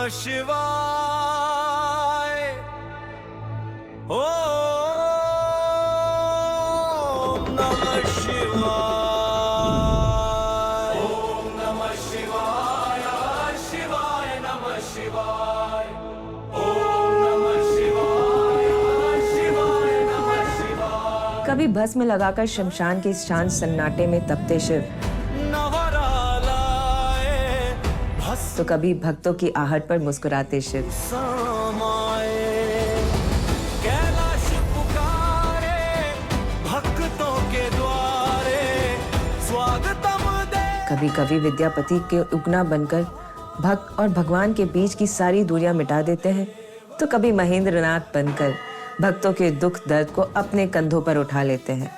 शिवाय। ओम नमः शिवाय। ओम नमः शिवाय। शिवाय नमः शिवाय। ओम नमः शिवाय। शिवाय नमः शिवाय। कभी भस्म लगाकर शमशान के शांत सन्नाटे में तपते शिव, तो कभी भक्तों की आहट पर मुस्कुराते शिव। कैलाश पुकारे भक्तों के द्वारे, स्वागतम दे। कभी कभी विद्यापति के उगना बनकर भक्त और भगवान के बीच की सारी दूरियां मिटा देते हैं, तो कभी महेंद्रनाथ बनकर भक्तों के दुख दर्द को अपने कंधों पर उठा लेते हैं।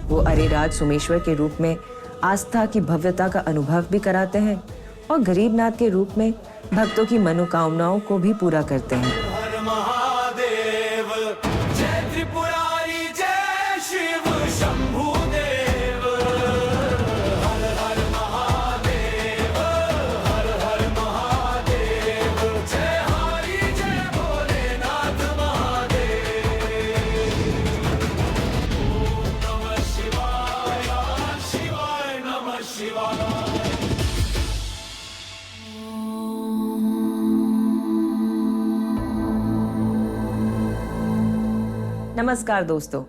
वो अरिराज सोमेश्वर के रूप में आस्था की भव्यता का अनुभव भी कराते हैं और गरीबनाथ के रूप में भक्तों की मनोकामनाओं को भी पूरा करते हैं। हर महादेव जय त्रिपुरारी जय शिव शंभु देव। हर हर महादेव हर हर महादेव, जय हरि जय भोलेनाथ महादेव। ओम नमः शिवाय। शिवाय नमः शिवाय। नमस्कार दोस्तों,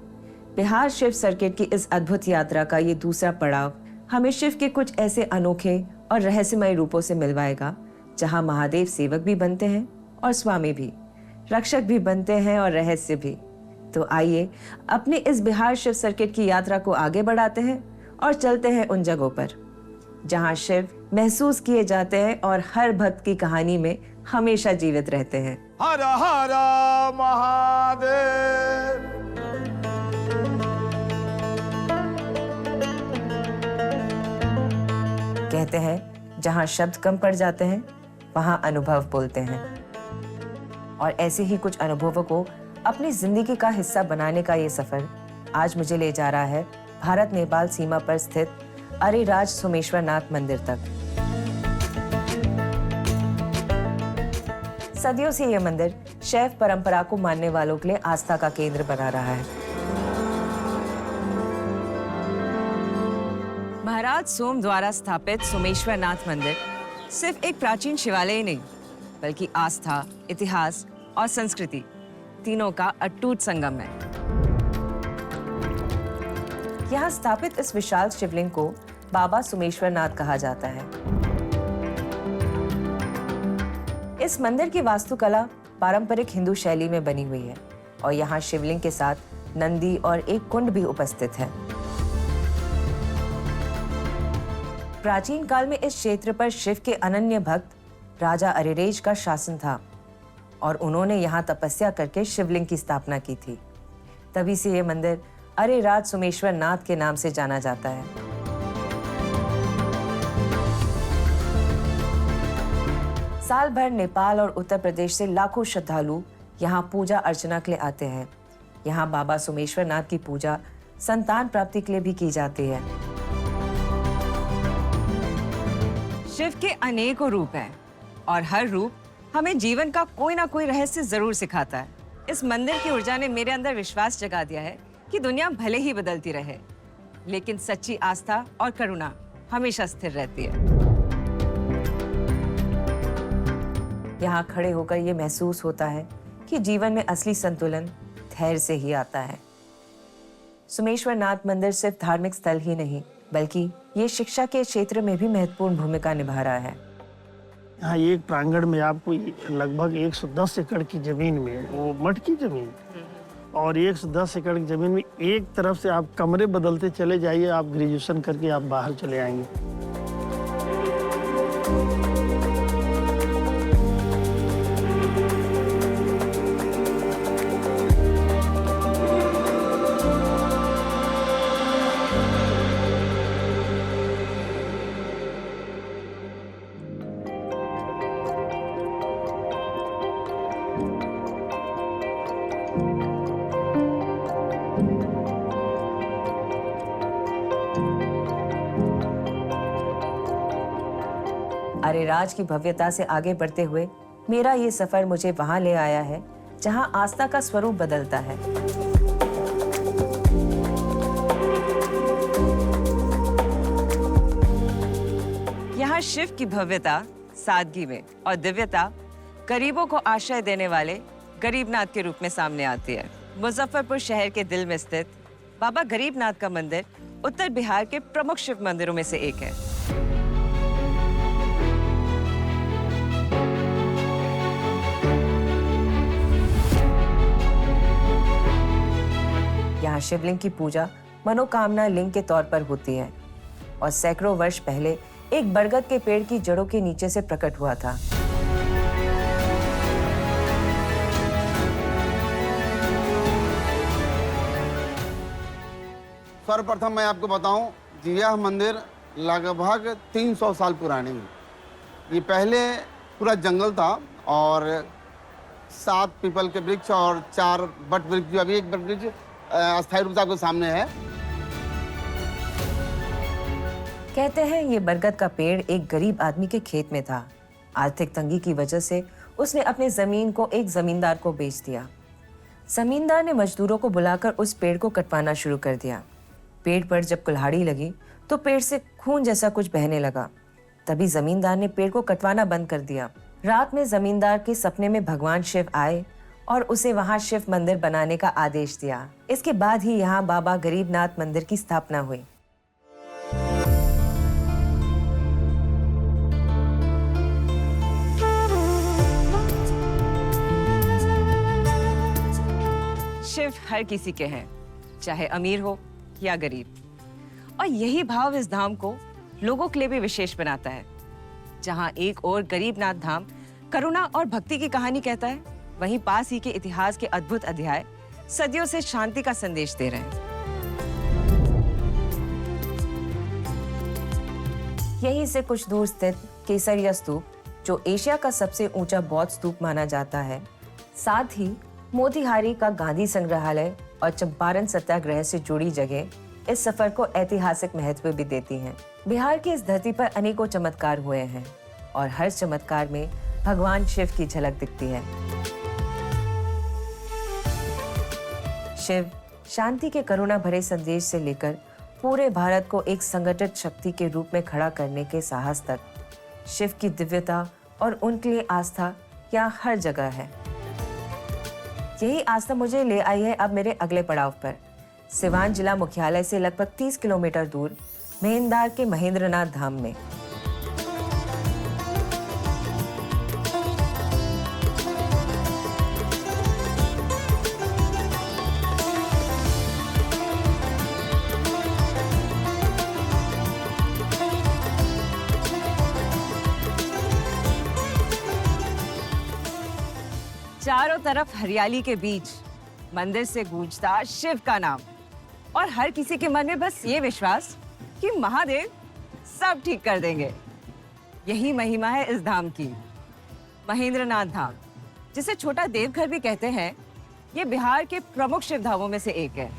बिहार शिव सर्किट की इस अद्भुत यात्रा का ये दूसरा पड़ाव हमें शिव के कुछ ऐसे अनोखे और रहस्यमय रूपों से मिलवाएगा, जहां महादेव सेवक भी बनते हैं और स्वामी भी, रक्षक भी बनते हैं और रहस्य भी। तो आइए अपनी इस बिहार शिव सर्किट की यात्रा को आगे बढ़ाते हैं और चलते हैं उन जगहों पर जहां शिव महसूस किए जाते हैं और हर भक्त की कहानी में हमेशा जीवित रहते हैं। हर हर महादेव। कहते हैं जहां शब्द कम पड़ जाते हैं वहां अनुभव बोलते हैं, और ऐसे ही कुछ अनुभवों को अपनी जिंदगी का हिस्सा बनाने का ये सफर आज मुझे ले जा रहा है भारत नेपाल सीमा पर स्थित अरिराज सोमेश्वरनाथ मंदिर तक। सदियों से यह मंदिर शैव परंपरा को मानने वालों के लिए आस्था का केंद्र बना रहा है। महाराज सोम द्वारा स्थापित सोमेश्वरनाथ मंदिर सिर्फ एक प्राचीन शिवालय ही नहीं, बल्कि आस्था, इतिहास और संस्कृति तीनों का अटूट संगम है। यहाँ स्थापित इस विशाल शिवलिंग को बाबा सोमेश्वरनाथ कहा जाता है। इस मंदिर की वास्तुकला पारंपरिक हिंदू शैली में बनी हुई है और यहाँ शिवलिंग के साथ नंदी और एक कुंड भी उपस्थित है। प्राचीन काल में इस क्षेत्र पर शिव के अनन्य भक्त राजा अरिरेज का शासन था और उन्होंने यहाँ तपस्या करके शिवलिंग की स्थापना की थी। तभी से यह मंदिर अरिराज सोमेश्वरनाथ के नाम से जाना जाता है। साल भर नेपाल और उत्तर प्रदेश से लाखों श्रद्धालु यहाँ पूजा अर्चना के लिए आते हैं। यहाँ बाबा सोमेश्वरनाथ की पूजा संतान प्राप्ति के लिए भी की जाती है। शिव के अनेकों रूप हैं और हर रूप हमें जीवन का कोई ना कोई रहस्य जरूर सिखाता है। इस मंदिर की ऊर्जा ने मेरे अंदर विश्वास जगा दिया है कि दुनिया भले ही बदलती रहे, लेकिन सच्ची आस्था और करुणा हमेशा स्थिर रहती है। यहाँ खड़े होकर ये महसूस होता है कि जीवन में असली संतुलन धैर्य से ही आता है। सोमेश्वरनाथ मंदिर सिर्फ धार्मिक स्थल ही नहीं, बल्कि ये शिक्षा के क्षेत्र में भी महत्वपूर्ण भूमिका निभा रहा है। यहाँ एक प्रांगण में आपको लगभग 110 एकड़ की जमीन में, वो मठ की जमीन, और 110 एकड़ की जमीन में एक तरफ से आप कमरे बदलते चले जाइए, आप ग्रेजुएशन करके आप बाहर चले आएंगे। अरिराज की भव्यता से आगे बढ़ते हुए मेरा ये सफर मुझे वहां ले आया है जहां आस्था का स्वरूप बदलता है। यहाँ शिव की भव्यता सादगी में और दिव्यता गरीबों को आश्रय देने वाले गरीबनाथ के रूप में सामने आती है। मुजफ्फरपुर शहर के दिल में स्थित बाबा गरीबनाथ का मंदिर उत्तर बिहार के प्रमुख शिव मंदिरों में से एक है। यहाँ शिवलिंग की पूजा मनोकामना लिंग के तौर पर होती है और सैकड़ों वर्ष पहले एक बरगद के पेड़ की जड़ों के नीचे से प्रकट हुआ था। सर्वप्रथम मैं आपको बताऊं कि यह मंदिर लगभग 300 साल पुरानी है। ये पहले पूरा जंगल था और 7 पीपल के वृक्ष और 4 बट वृक्ष, जो अभी एक बट वृक्ष अस्थायी रूप से आपके सामने है। कहते हैं ये बरगद का पेड़ एक गरीब आदमी के खेत में था। आर्थिक तंगी की वजह से उसने अपने जमीन को एक जमींदार को बेच दिया। जमींदार ने मजदूरों को बुलाकर उस पेड़ को कटवाना शुरू कर दिया। पेड़ पर जब कुल्हाड़ी लगी तो पेड़ से खून जैसा कुछ बहने लगा। तभी जमींदार ने पेड़ को कटवाना बंद कर दिया। रात में जमींदार के सपने में भगवान शिव आए और उसे वहां शिव मंदिर बनाने का आदेश दिया। इसके बाद ही यहाँ बाबा गरीबनाथ मंदिर की स्थापना हुई। शिव हर किसी के हैं, चाहे अमीर हो या गरीब, और यही भाव इस धाम को लोगों के लिए भी विशेष बनाता है। जहां एक और गरीबनाथ धाम करुणा और भक्ति की कहानी कहता है, वहीं पास ही के इतिहास के अद्भुत अध्याय सदियों से शांति का संदेश दे रहे हैं। यहीं से कुछ दूर स्थित केसरिया स्तूप, जो एशिया का सबसे ऊंचा बौद्ध स्तूप माना जाता है, साथ ही मोतिहारी का गांधी संग्रहालय और चंपारण सत्याग्रह से जुड़ी जगह इस सफर को ऐतिहासिक महत्व भी देती हैं। बिहार की इस धरती पर अनेकों चमत्कार हुए हैं और हर चमत्कार में भगवान शिव की झलक दिखती है। शिव शांति के करुणा भरे संदेश से लेकर पूरे भारत को एक संगठित शक्ति के रूप में खड़ा करने के साहस तक, शिव की दिव्यता और उनके लिए आस्था यहाँ हर जगह है। यही आस्था मुझे ले आई है अब मेरे अगले पड़ाव पर, सिवान जिला मुख्यालय से लगभग 30 किलोमीटर दूर मेहंदार के महेंद्रनाथ धाम में। चारों तरफ हरियाली के बीच मंदिर से गूंजता शिव का नाम, और हर किसी के मन में बस ये विश्वास कि महादेव सब ठीक कर देंगे। यही महिमा है इस धाम की। महेंद्रनाथ धाम, जिसे छोटा देवघर भी कहते हैं, ये बिहार के प्रमुख शिव धामों में से एक है।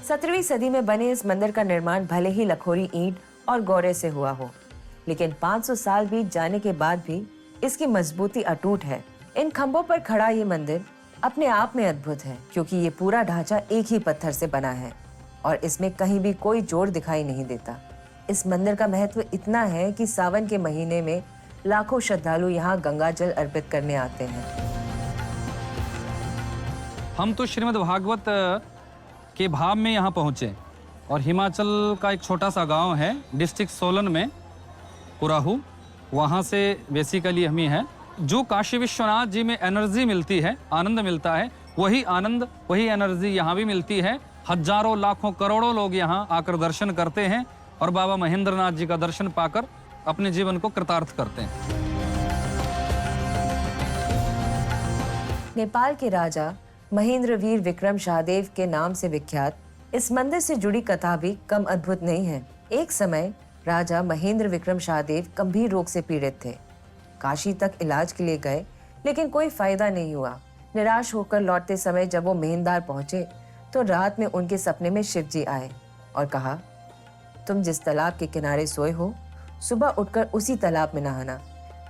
सत्रहवीं सदी में बने इस मंदिर का निर्माण भले ही लखोरी ईंट और गौरे से हुआ हो, लेकिन 500 साल बीत जाने के बाद भी इसकी मजबूती अटूट है। इन खंभों पर खड़ा ये मंदिर अपने आप में अद्भुत है, क्योंकि ये पूरा ढांचा एक ही पत्थर से बना है और इसमें कहीं भी कोई जोड़ दिखाई नहीं देता। इस मंदिर का महत्व इतना है कि सावन के महीने में लाखों श्रद्धालु यहाँ गंगा जल अर्पित करने आते हैं। हम तो श्रीमद् भागवत के भाव में यहाँ पहुँचे और हिमाचल का एक छोटा सा गांव है डिस्ट्रिक्ट सोलन में, कुराहू, वहाँ से बेसिकली हम ही हैं। जो काशी विश्वनाथ जी में एनर्जी मिलती है, आनंद मिलता है, वही आनंद, वही एनर्जी यहाँ भी मिलती है। हजारों लाखों करोड़ों लोग यहाँ आकर दर्शन करते हैं और बाबा महेंद्रनाथ जी का दर्शन पाकर अपने जीवन को कृतार्थ करते हैं। नेपाल के राजा महेंद्र वीर विक्रम शाहदेव के नाम से विख्यात इस मंदिर से जुड़ी कथा भी कम अद्भुत नहीं है। एक समय राजा महेंद्र विक्रम शाहदेव गंभीर रोग से पीड़ित थे। काशी तक इलाज के लिए गए, लेकिन कोई फायदा नहीं हुआ। निराश होकर लौटते समय जब वो मेहंदार पहुंचे तो रात में उनके सपने में शिव जी आए और कहा, तुम जिस तालाब के किनारे सोए हो, सुबह उठकर उसी तालाब में नहाना,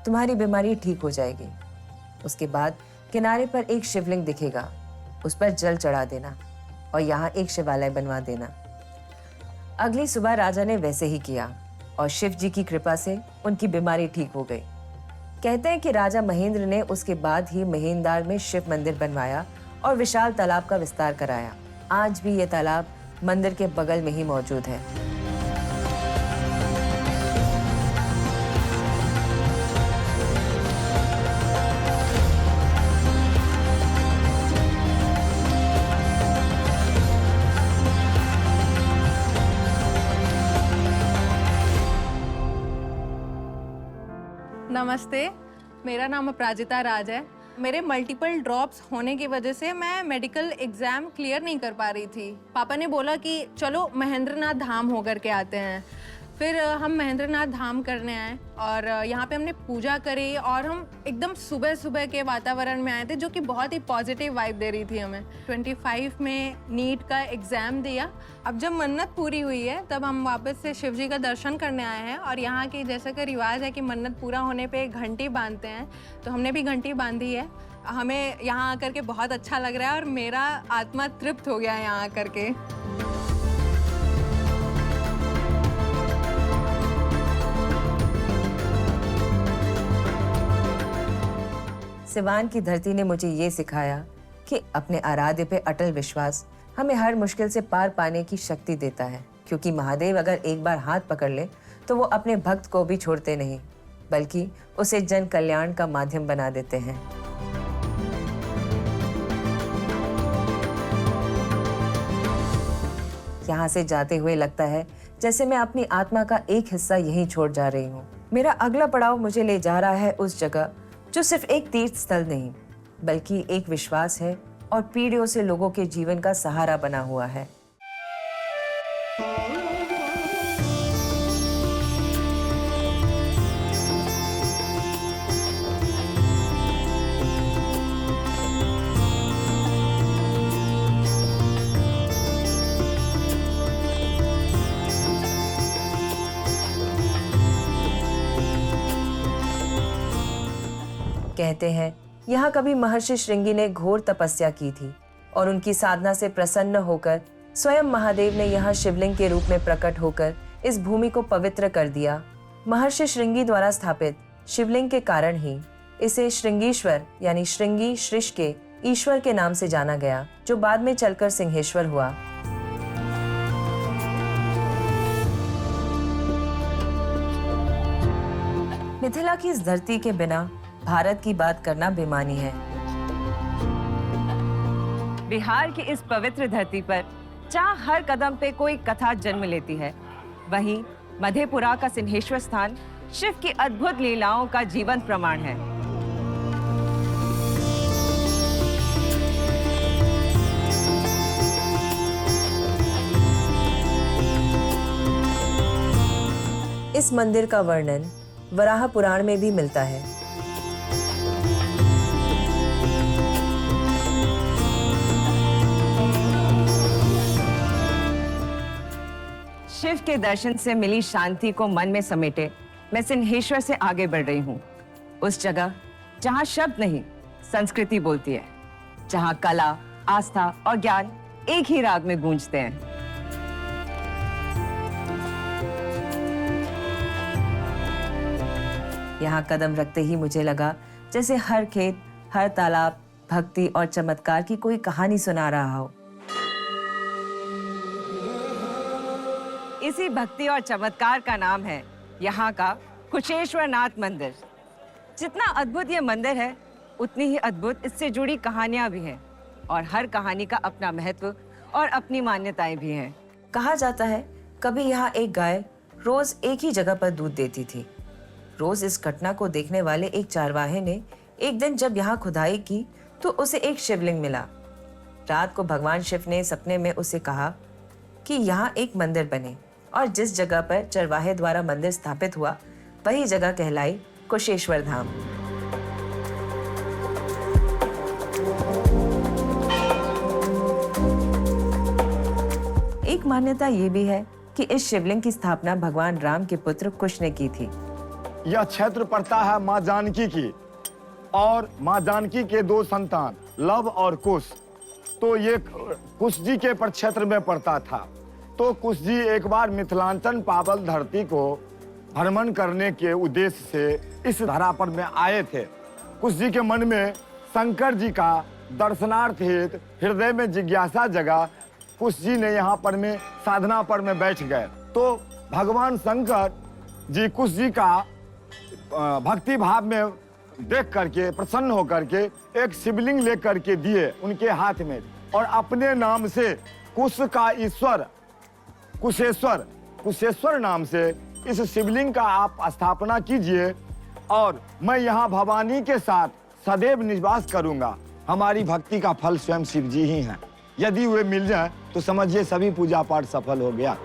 तुम्हारी बीमारी ठीक हो जाएगी। उसके बाद किनारे पर एक शिवलिंग दिखेगा, उस पर जल चढ़ा देना और यहाँ एक शिवालय बनवा देना। अगली सुबह राजा ने वैसे ही किया और शिव जी की कृपा से उनकी बीमारी ठीक हो गई। कहते हैं कि राजा महेंद्र ने उसके बाद ही महेंद्र में शिव मंदिर बनवाया और विशाल तालाब का विस्तार कराया। आज भी ये तालाब मंदिर के बगल में ही मौजूद है। नमस्ते, मेरा नाम अपराजिता राज है। मेरे मल्टीपल ड्रॉप्स होने की वजह से मैं मेडिकल एग्ज़ाम क्लियर नहीं कर पा रही थी। पापा ने बोला कि चलो महेंद्रनाथ धाम होकर के आते हैं। फिर हम महेंद्रनाथ धाम करने आए और यहाँ पे हमने पूजा करी और हम एकदम सुबह सुबह के वातावरण में आए थे, जो कि बहुत ही पॉजिटिव वाइब दे रही थी हमें। 25 में नीट का एग्ज़ाम दिया। अब जब मन्नत पूरी हुई है तब हम वापस से शिव जी का दर्शन करने आए हैं और यहाँ की जैसा कि रिवाज है कि मन्नत पूरा होने पे घंटी बांधते हैं, तो हमने भी घंटी बांधी है। हमें यहाँ आकर के बहुत अच्छा लग रहा है और मेरा आत्मा तृप्त हो गया है यहाँ आकर के। सिवान की धरती ने मुझे ये सिखाया कि अपने आराध्य पे अटल विश्वास हमें हर मुश्किल से पार पाने की शक्ति देता है, क्योंकि महादेव अगर एक बार हाथ पकड़ ले तो वो अपने भक्त को भी छोड़ते नहीं, बल्कि उसे जन कल्याण का माध्यम बना देते हैं। यहाँ से जाते हुए लगता है जैसे मैं अपनी आत्मा का एक हिस्सा यहीं छोड़ जा रही हूँ। मेरा अगला पड़ाव मुझे ले जा रहा है उस जगह जो सिर्फ एक तीर्थ स्थल नहीं, बल्कि एक विश्वास है और पीढ़ियों से लोगों के जीवन का सहारा बना हुआ है। कहते हैं यहाँ कभी महर्षि श्रृंगी ने घोर तपस्या की थी और उनकी साधना से प्रसन्न होकर स्वयं महादेव ने यहाँ शिवलिंग के रूप में प्रकट होकर इस भूमि को पवित्र कर दिया। महर्षि श्रृंगी द्वारा स्थापित शिवलिंग के कारण ही इसे श्रृंगीश्वर यानी श्रृंगी श्रीश के ईश्वर के नाम से जाना गया, जो बाद में चलकर सिंहेश्वर हुआ। मिथिला की इस धरती के बिना भारत की बात करना बेमानी है। बिहार की इस पवित्र धरती पर जहाँ हर कदम पे कोई कथा जन्म लेती है, वहीं मधेपुरा का सिंहेश्वर स्थान शिव की अद्भुत लीलाओं का जीवंत प्रमाण है। इस मंदिर का वर्णन वराह पुराण में भी मिलता है। शिव के दर्शन से मिली शांति को मन में समेटे मैं सिंहेश्वर से आगे बढ़ रही हूँ, उस जगह जहाँ शब्द नहीं संस्कृति बोलती है, जहाँ कला, आस्था और ज्ञान एक ही राग में गूंजते हैं। यहाँ कदम रखते ही मुझे लगा जैसे हर खेत, हर तालाब भक्ति और चमत्कार की कोई कहानी सुना रहा हो। इसी भक्ति और चमत्कार का नाम है यहाँ का कुशेश्वर नाथ मंदिर। जितना अद्भुत ये मंदिर है, उतनी ही अद्भुत इससे जुड़ी कहानियां भी हैं और हर कहानी का अपना महत्व और अपनी मान्यताएं भी हैं। कहा जाता है कभी यहाँ एक गाय रोज एक ही जगह पर दूध देती थी। रोज इस घटना को देखने वाले एक चारवाहे ने एक दिन जब यहाँ खुदाई की तो उसे एक शिवलिंग मिला। रात को भगवान शिव ने सपने में उसे कहा कि यहाँ एक मंदिर बने, और जिस जगह पर चरवाहे द्वारा मंदिर स्थापित हुआ वही जगह कहलाई कुशेश्वर धाम। एक मान्यता ये भी है कि इस शिवलिंग की स्थापना भगवान राम के पुत्र कुश ने की थी। यह क्षेत्र पड़ता है माँ जानकी की और माँ जानकी के 2 संतान लव और कुश। तो ये कुश जी के प्रक्षेत्र में पड़ता था। तो कुश जी एक बार मिथिलांचल पावल धरती को भ्रमण करने के उद्देश्य से इस धरा पर में आए थे। कुश जी के मन में शंकर जी का दर्शनार्थ हेतु हृदय में जिज्ञासा जगा। कुश जी ने यहाँ पर में साधना पर में बैठ गए। तो भगवान शंकर जी कुश जी का भक्ति भाव में देख करके प्रसन्न होकर के एक शिवलिंग लेकर के दिए उनके हाथ में और अपने नाम से कुश का ईश्वर कुशेश्वर नाम से इस शिवलिंग का आप स्थापना कीजिए और मैं यहाँ भवानी के साथ सदैव निवास करूंगा। हमारी भक्ति का फल स्वयं शिव जी ही हैं। यदि वे मिल जाए तो समझिए सभी पूजा पाठ सफल हो गया।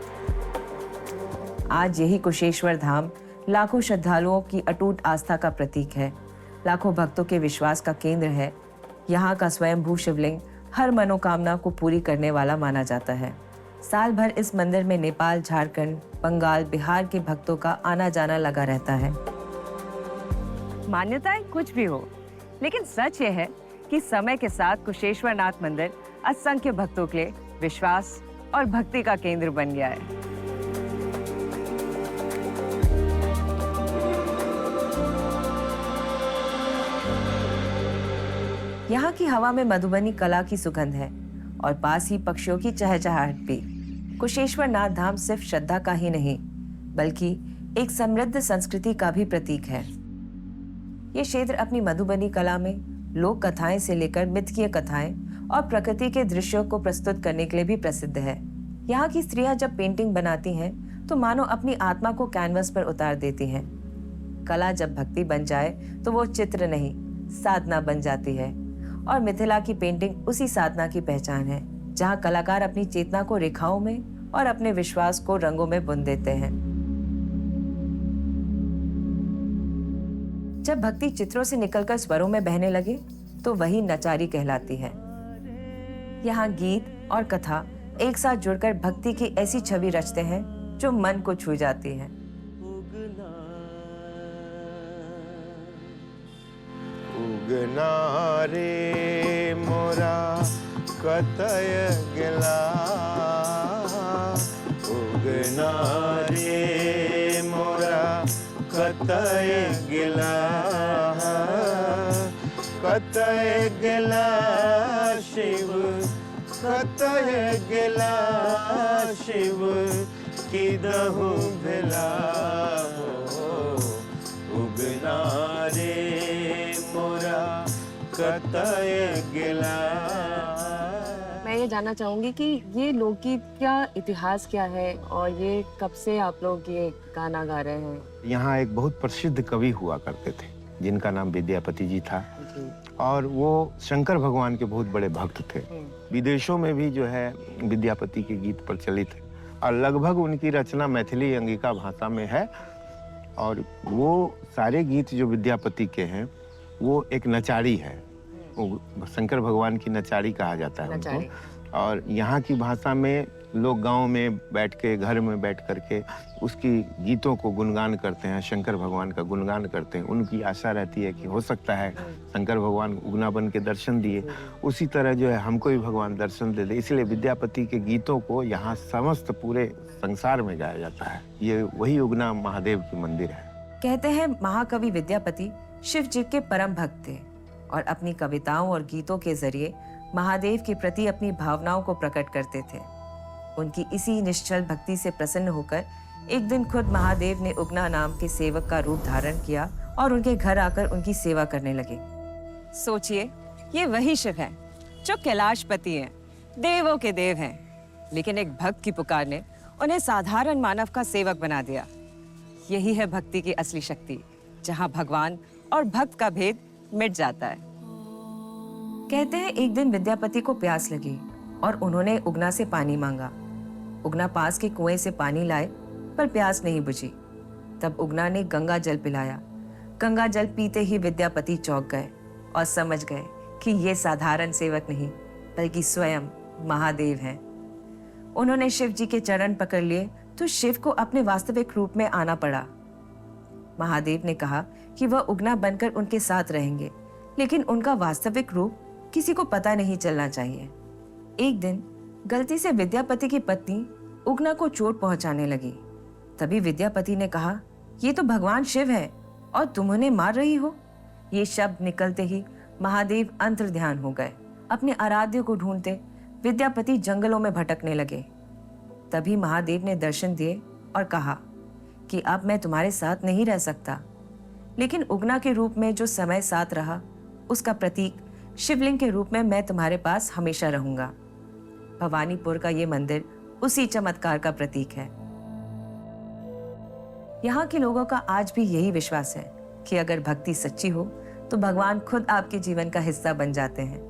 आज यही कुशेश्वर धाम लाखों श्रद्धालुओं की अटूट आस्था का प्रतीक है, लाखों भक्तों के विश्वास का केंद्र है। यहाँ का स्वयंभू शिवलिंग हर मनोकामना को पूरी करने वाला माना जाता है। साल भर इस मंदिर में नेपाल, झारखंड, बंगाल, बिहार के भक्तों का आना जाना लगा रहता है। मान्यताएं कुछ भी हो, लेकिन सच ये है कि समय के साथ कुशेश्वर नाथ मंदिर असंख्य भक्तों के लिए विश्वास और भक्ति का केंद्र बन गया है। यहाँ की हवा में मधुबनी कला की सुगंध है और पास ही पक्षियों की चहचहाहट भी। कुशेश्वर नाथ धाम सिर्फ श्रद्धा का ही नहीं बल्कि एक समृद्ध संस्कृति का भी प्रतीक है। ये क्षेत्र अपनी मधुबनी कला में लोक कथाएं से लेकर मिथकीय कथाएं और प्रकृति के दृश्यों को प्रस्तुत करने के लिए भी प्रसिद्ध है। यहाँ की स्त्रियां जब पेंटिंग बनाती हैं तो मानो अपनी आत्मा को कैनवस पर उतार देती हैं। कला जब भक्ति बन जाए तो वो चित्र नहीं, साधना बन जाती है और मिथिला की पेंटिंग उसी साधना की पहचान है, जहाँ कलाकार अपनी चेतना को रेखाओं में और अपने विश्वास को रंगों में बुन देते हैं। जब भक्ति चित्रों से निकलकर स्वरों में बहने लगे तो वही नचारी कहलाती है। यहाँ गीत और कथा एक साथ जुड़कर भक्ति की ऐसी छवि रचते हैं जो मन को छू जाती है। उगना रे मोरा कतय गेला, उगना रे मोरा कतय गेला, कतय गेला शिव, कतय गेला शिव, किदहु भेला उगना रे मोरा कतय गेला। मैं ये जानना चाहूंगी कि ये लोकगीत क्या इतिहास क्या है और ये कब से आप लोग ये गाना गा रहे हैं? यहाँ एक बहुत प्रसिद्ध कवि हुआ करते थे जिनका नाम विद्यापति जी था और वो शंकर भगवान के बहुत बड़े भक्त थे। विदेशों में भी जो है विद्यापति के गीत प्रचलित है और लगभग उनकी रचना मैथिली अंगिका भाषा में है और वो सारे गीत जो विद्यापति के हैं वो एक नचारी है। वो शंकर भगवान की नचारी कहा जाता है उनको। और यहाँ की भाषा में लोग गांव में बैठ के, घर में बैठ करके उसकी गीतों को गुणगान करते हैं, शंकर भगवान का गुणगान करते हैं। उनकी आशा रहती है कि हो सकता है शंकर भगवान उगना बन के दर्शन दिए, उसी तरह जो है हमको भी भगवान दर्शन दे दे। इसलिए विद्यापति के गीतों को यहाँ समस्त पूरे संसार में गाया जाता है। ये वही उगना महादेव की मंदिर है। कहते हैं महाकवि विद्यापति शिव जी के परम भक्त थे और अपनी कविताओं और गीतों के जरिए महादेव के प्रति अपनी भावनाओं को प्रकट करते थे। उनकी इसी निश्चल भक्ति से प्रसन्न होकर एक दिन खुद महादेव ने उगना नाम के सेवक का रूप धारण किया और उनके घर आकर उनकी सेवा करने लगे। सोचिए, ये वही शिव है जो कैलाशपति हैं, देवों के देव हैं, लेकिन एक भक्त की पुकार ने उन्हें साधारण मानव का सेवक बना दिया। यही है भक्ति की असली शक्ति, जहाँ भगवान और भक्त का भेद मिट जाता है। कहते हैं एक दिन विद्यापति को प्यास लगी और उन्होंने उगना से पानी मांगा। उगना पास के कुएं से पानी लाए पर प्यास नहीं बुझी। तब उगना ने गंगा जल पिलाया। गंगा जल पीते ही विद्यापति चौंक गए और समझ गए कि ये साधारण सेवक नहीं बल्कि स्वयं महादेव हैं। उन्होंने शिव जी के चरण पकड़ लिए तो शिव को अपने वास्तविक रूप में आना पड़ा। महादेव ने कहा कि वह उगना बनकर उनके साथ रहेंगे, लेकिन उनका वास्तविक रूप किसी को पता नहीं चलना चाहिए। एक दिन गलती से विद्यापति की पत्नी उगना को चोट पहुंचाने लगी। तभी विद्यापति ने कहा, ये तो भगवान शिव है और तुम उन्हें मार रही हो। ये शब्द निकलते ही महादेव अंतर्ध्यान हो गए। अपने आराध्य को ढूंढते विद्यापति जंगलों में भटकने लगे। तभी महादेव ने दर्शन दिए और कहा कि अब मैं तुम्हारे साथ नहीं रह सकता, लेकिन उगना के रूप में जो समय साथ रहा उसका प्रतीक शिवलिंग के रूप में मैं तुम्हारे पास हमेशा रहूंगा। भवानीपुर का ये मंदिर उसी चमत्कार का प्रतीक है। यहाँ के लोगों का आज भी यही विश्वास है कि अगर भक्ति सच्ची हो तो भगवान खुद आपके जीवन का हिस्सा बन जाते हैं।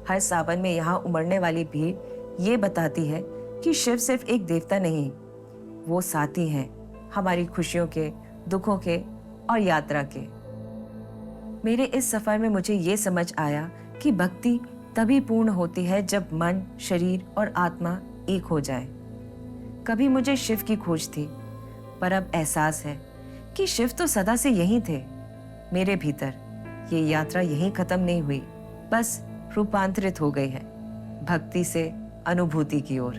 हर सावन में यहाँ उमड़ने वाली भीड़ ये बताती है कि शिव सिर्फ एक देवता नहीं, वो साथी हैं हमारी खुशियों के, दुखों के और यात्रा के। मेरे इस सफर में मुझे ये समझ आया कि भक्ति तभी पूर्ण होती है जब मन, शरीर और आत्मा एक हो जाए। कभी मुझे शिव की खोज थी, पर अब एहसास है कि शिव तो सदा से यहीं थे, मेरे भीतर। ये यात्रा यहीं खत्म नहीं हुई, बस रूपांतरित हो गई है भक्ति से अनुभूति की ओर।